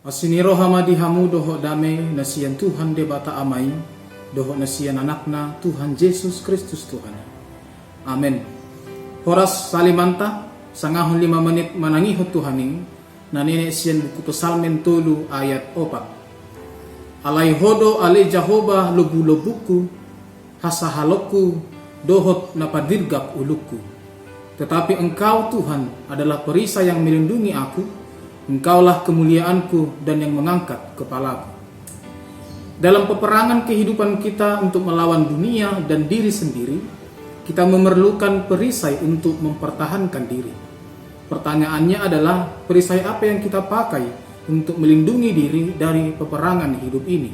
Asiniro hamadi hamu doho dame nasian Tuhan debata amai, doho nasian anakna Tuhan Yesus Kristus Tuhan. Amin. Horas salimanta sangahun 5 menit manangihut Tuhaning na nene sian buku pesalmen tolu ayat 4. Alai hodo ale Jahoba lobu-lobuku hasahaloku dohot napadirgap uluku. Tetapi engkau Tuhan adalah perisai yang melindungi aku. Engkaulah kemuliaanku dan yang mengangkat kepalaku. Dalam peperangan kehidupan kita untuk melawan dunia dan diri sendiri, kita memerlukan perisai untuk mempertahankan diri. Pertanyaannya adalah, perisai apa yang kita pakai untuk melindungi diri dari peperangan hidup ini?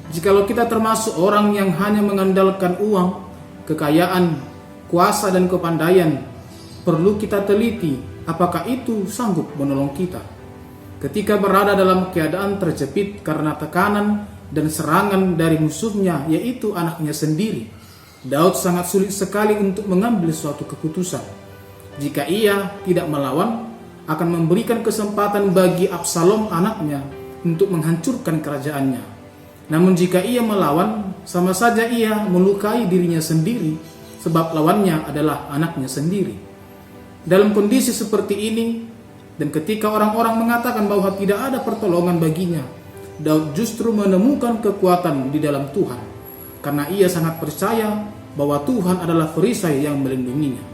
Jikalau kita termasuk orang yang hanya mengandalkan uang, kekayaan, kuasa dan kepandaian, perlu kita teliti apakah itu sanggup menolong kita ketika berada dalam keadaan terjepit karena tekanan dan serangan dari musuhnya, yaitu anaknya sendiri. Daud sangat sulit sekali untuk mengambil suatu keputusan. Jika ia tidak melawan, akan memberikan kesempatan bagi Absalom anaknya untuk menghancurkan kerajaannya. Namun jika ia melawan, sama saja ia melukai dirinya sendiri, sebab lawannya adalah anaknya sendiri. Dalam kondisi seperti ini, dan ketika orang-orang mengatakan bahwa tidak ada pertolongan baginya, Daud justru menemukan kekuatan di dalam Tuhan, karena ia sangat percaya bahwa Tuhan adalah perisai yang melindunginya.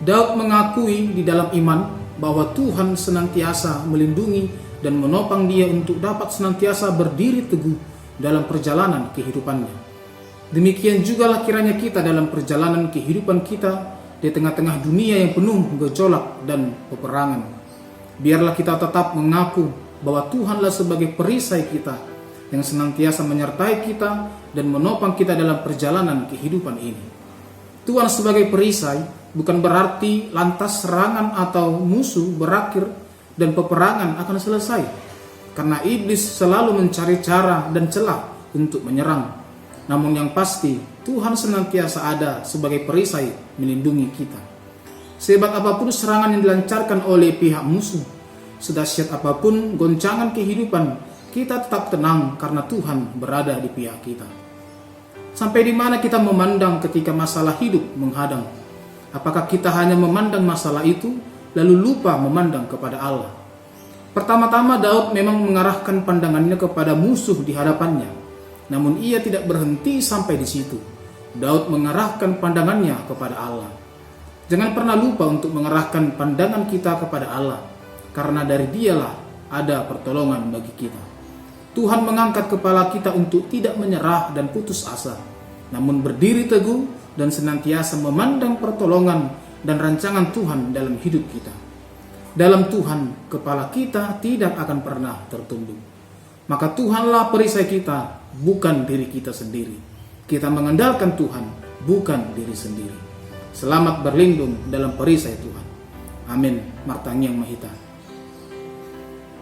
Daud mengakui di dalam iman bahwa Tuhan senantiasa melindungi dan menopang dia untuk dapat senantiasa berdiri teguh dalam perjalanan kehidupannya. Demikian jugalah kiranya kita dalam perjalanan kehidupan kita di tengah-tengah dunia yang penuh gejolak dan peperangan. Biarlah kita tetap mengaku bahwa Tuhanlah sebagai perisai kita yang senantiasa menyertai kita dan menopang kita dalam perjalanan kehidupan ini. Tuhan sebagai perisai bukan berarti lantas serangan atau musuh berakhir dan peperangan akan selesai, karena iblis selalu mencari cara dan celah untuk menyerang. Namun yang pasti, Tuhan senantiasa ada sebagai perisai melindungi kita. Sehebat apapun serangan yang dilancarkan oleh pihak musuh, sedahsyat apapun goncangan kehidupan, kita tetap tenang karena Tuhan berada di pihak kita. Sampai di mana kita memandang ketika masalah hidup menghadang? Apakah kita hanya memandang masalah itu, lalu lupa memandang kepada Allah? Pertama-tama Daud memang mengarahkan pandangannya kepada musuh di hadapannya. Namun ia tidak berhenti sampai di situ. Daud mengarahkan pandangannya kepada Allah. Jangan pernah lupa untuk mengarahkan pandangan kita kepada Allah, karena dari Dialah ada pertolongan bagi kita. Tuhan mengangkat kepala kita untuk tidak menyerah dan putus asa, namun berdiri teguh dan senantiasa memandang pertolongan dan rancangan Tuhan dalam hidup kita. Dalam Tuhan, kepala kita tidak akan pernah tertunduk. Maka Tuhanlah perisai kita, bukan diri kita sendiri. Kita mengandalkan Tuhan, bukan diri sendiri. Selamat berlindung dalam perisai Tuhan. Amin. Martangi yang mahita.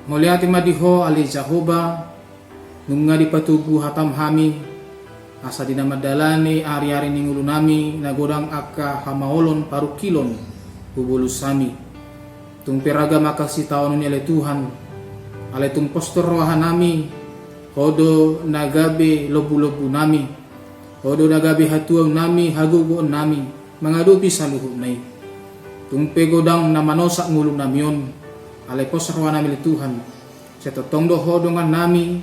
Muliati madiho ali Jahoba, nunga di patubu hatam hami, asa dinama dalane ari-ari ningulu nami, nagodang aka hamaolon parukilon, bubulus sami. Tung peraga makasih tahun ini oleh Tuhan, aletung postor rohanami, hodo nagabe lobu-lobu nami, hodo nagabe hatuang nami, hagugo nami, mengadupi saluhuk nai. Tumpe godang namanosak ngulung namion, ale postor rohanami Tuhan, setotong doho dengan nami,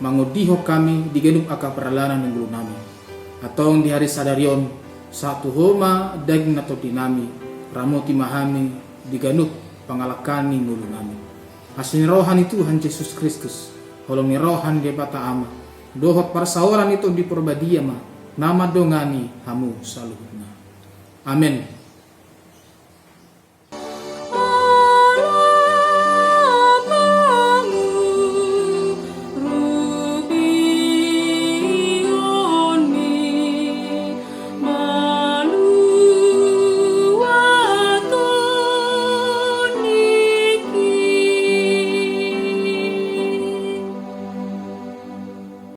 mangudiho kami di gedung aka peralanan ngulung nami. Atong di hari sadarion, satu homa daging atau dinami, ramoti mahami, diganuk pangalakani ngulung nami. Asin rohani Tuhan Yesus Kristus, holong ni rohan dia bata ama, dohot parsaolan itu di perbadiama, nama dongani hamu saluhna. Amin.